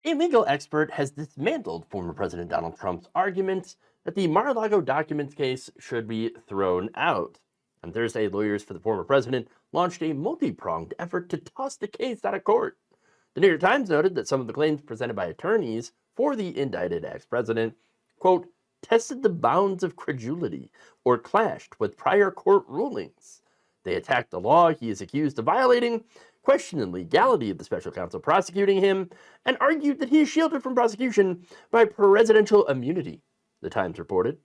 A legal expert has dismantled former President Donald Trump's arguments that the Mar-a-Lago documents case should be thrown out. On Thursday, lawyers for the former president launched a multi-pronged effort to toss the case out of court. The New York Times noted that some of the claims presented by attorneys for the indicted ex-president, quote, tested the bounds of credulity or clashed with prior court rulings. They attacked the law he is accused of violating, questioned the legality of the special counsel prosecuting him, and argued that he is shielded from prosecution by presidential immunity, the Times reported.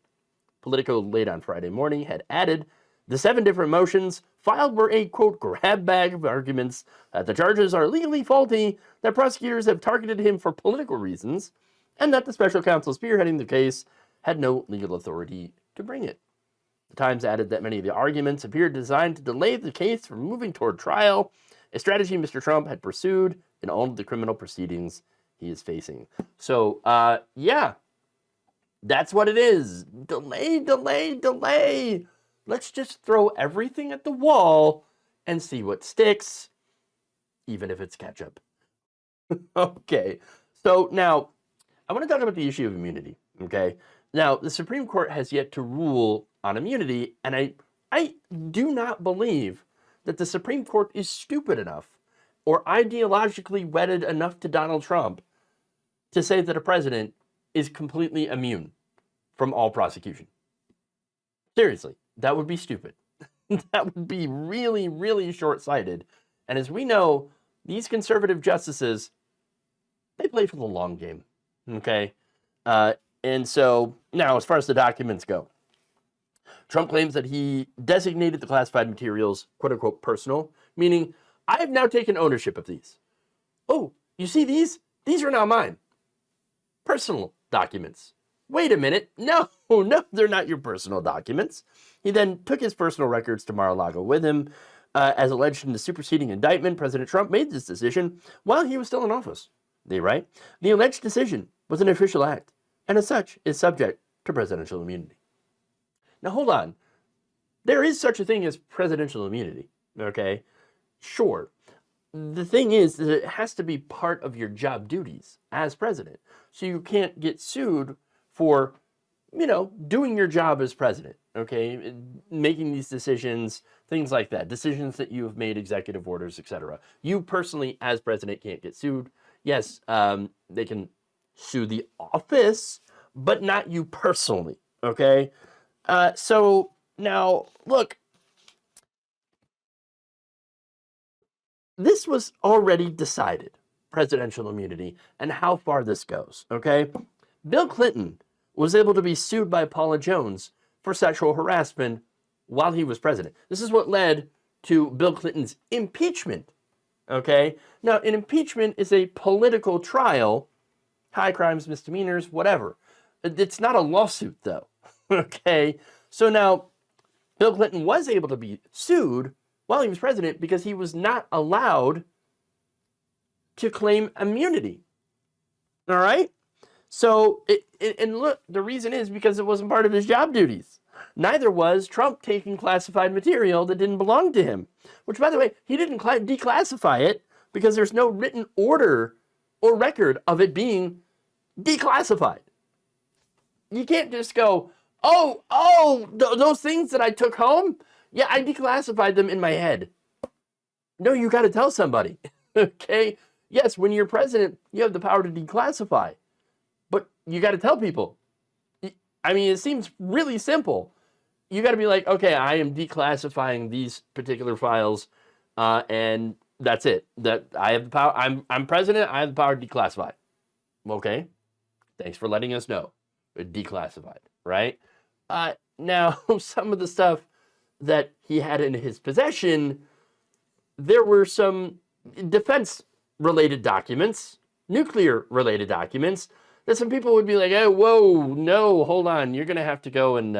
Politico late on Friday morning had added the 7 different motions filed were a, quote, grab bag of arguments that the charges are legally faulty, that prosecutors have targeted him for political reasons, and that the special counsel spearheading the case had no legal authority to bring it. The Times added that many of the arguments appeared designed to delay the case from moving toward trial, a strategy Mr. Trump had pursued in all of the criminal proceedings he is facing. So, yeah, that's what it is. Delay, delay, delay. Let's just throw everything at the wall and see what sticks, even if it's ketchup. Okay, so now I want to talk about the issue of immunity, okay? Now, the Supreme Court has yet to rule on immunity, and I do not believe that the Supreme Court is stupid enough or ideologically wedded enough to Donald Trump to say that a president is completely immune from all prosecution. Seriously, that would be stupid. That would be really, really short-sighted. And as we know, these conservative justices, they play for the long game, okay? And so now, as far as the documents go, Trump claims that he designated the classified materials, quote unquote, personal, meaning I have now taken ownership of these. Oh, you see these? These are now mine. Personal documents. Wait a minute. No, they're not your personal documents. He then took his personal records to Mar-a-Lago with him. As alleged in the superseding indictment, President Trump made this decision while he was still in office. They write, the alleged decision was an official act, and as such is subject to presidential immunity. Now, hold on. There is such a thing as presidential immunity, okay? Sure. The thing is that it has to be part of your job duties as president. So you can't get sued for, doing your job as president, okay? Making these decisions, things like that. Decisions that you have made, executive orders, etc. You personally, as president, can't get sued. Yes, they can sue the office, but not you personally, okay? So now, look, this was already decided, presidential immunity, and how far this goes, okay? Bill Clinton was able to be sued by Paula Jones for sexual harassment while he was president. This is what led to Bill Clinton's impeachment, okay? Now, an impeachment is a political trial, high crimes, misdemeanors, whatever. It's not a lawsuit, though. Okay, so now Bill Clinton was able to be sued while he was president because he was not allowed to claim immunity. All right? So, and look, the reason is because it wasn't part of his job duties. Neither was Trump taking classified material that didn't belong to him, which, by the way, he didn't declassify it because there's no written order or record of it being declassified. You can't just go, those things that I took home? Yeah, I declassified them in my head. No, you got to tell somebody, okay? Yes, when you're president, you have the power to declassify, but you got to tell people. I mean, it seems really simple. You got to be like, okay, I am declassifying these particular files, and that's it. That I have the power. I'm president. I have the power to declassify. Okay, thanks for letting us know. Declassified, right? Now, some of the stuff that he had in his possession, there were some defense-related documents, nuclear-related documents, that some people would be like, oh, whoa, no, hold on, you're going to have to go and,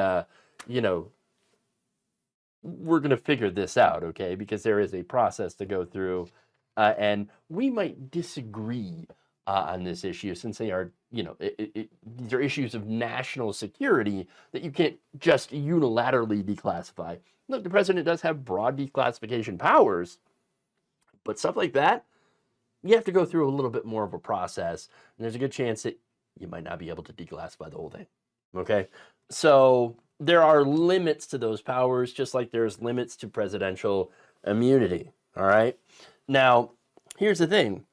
we're going to figure this out, okay? Because there is a process to go through, and we might disagree on this issue since they are, these are issues of national security that you can't just unilaterally declassify. Look, the president does have broad declassification powers, but stuff like that, you have to go through a little bit more of a process, and there's a good chance that you might not be able to declassify the whole thing. Okay? So there are limits to those powers, just like there's limits to presidential immunity. All right? Now, here's the thing.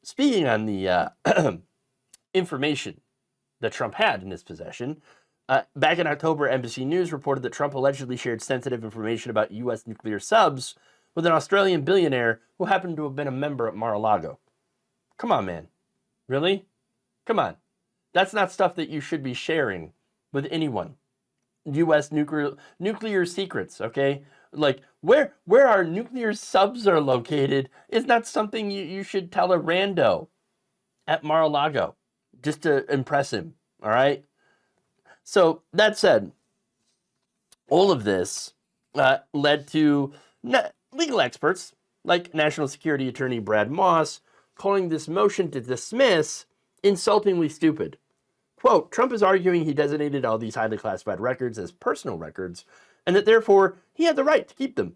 Speaking on the information that Trump had in his possession, back in October, NBC News reported that Trump allegedly shared sensitive information about U.S. nuclear subs with an Australian billionaire who happened to have been a member at Mar-a-Lago. Come on, man. Really? Come on. That's not stuff that you should be sharing with anyone. U.S. nuclear secrets, okay? Like, where our nuclear subs are located is not something you should tell a rando at Mar-a-Lago just to impress him, all right? So, that said, all of this led to legal experts like National Security Attorney Brad Moss calling this motion to dismiss insultingly stupid. Quote, Trump is arguing he designated all these highly classified records as personal records, and that therefore he had the right to keep them.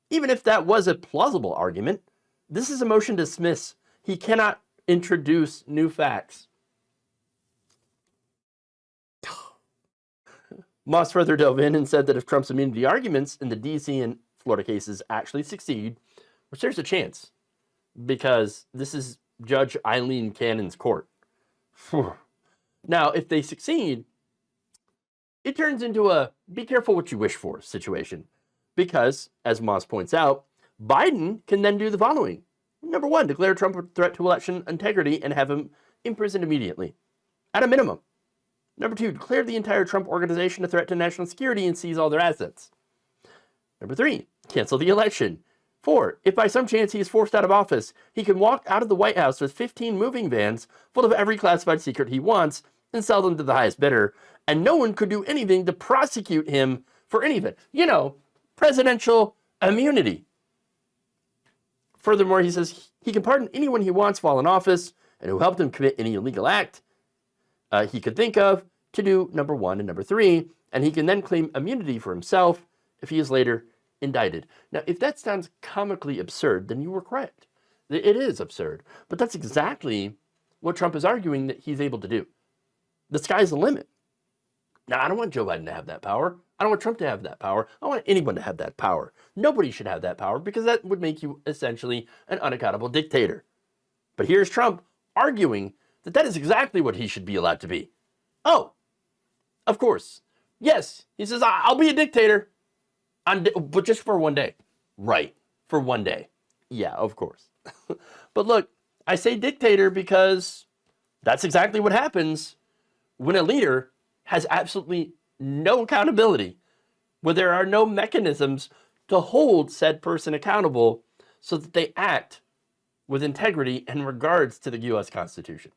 Even if that was a plausible argument, this is a motion to dismiss. He cannot introduce new facts. Moss further dove in and said that if Trump's immunity arguments in the D.C. and Florida cases actually succeed, which there's a chance, because this is Judge Eileen Cannon's court. Now, if they succeed, it turns into a be careful what you wish for situation. Because, as Moss points out, Biden can then do the following. Number one, declare Trump a threat to election integrity and have him imprisoned immediately, at a minimum. Number two, declare the entire Trump organization a threat to national security and seize all their assets. Number three, cancel the election. 4, if by some chance he is forced out of office, he can walk out of the White House with 15 moving vans full of every classified secret he wants and sell them to the highest bidder, and no one could do anything to prosecute him for any of it. You know, presidential immunity. Furthermore, he says he can pardon anyone he wants while in office and who helped him commit any illegal act he could think of to do number 1 and number 3, and he can then claim immunity for himself if he is later indicted. Now, if that sounds comically absurd, then you were correct. It is absurd. But that's exactly what Trump is arguing that he's able to do. The sky's the limit. Now, I don't want Joe Biden to have that power. I don't want Trump to have that power. I don't want anyone to have that power. Nobody should have that power because that would make you essentially an unaccountable dictator. But here's Trump arguing that that is exactly what he should be allowed to be. Oh, of course. Yes, he says, I'll be a dictator, but just for one day. Right, for one day. Yeah, of course. But look, I say dictator because that's exactly what happens when a leader has absolutely no accountability, when there are no mechanisms to hold said person accountable so that they act with integrity in regards to the U.S. Constitution.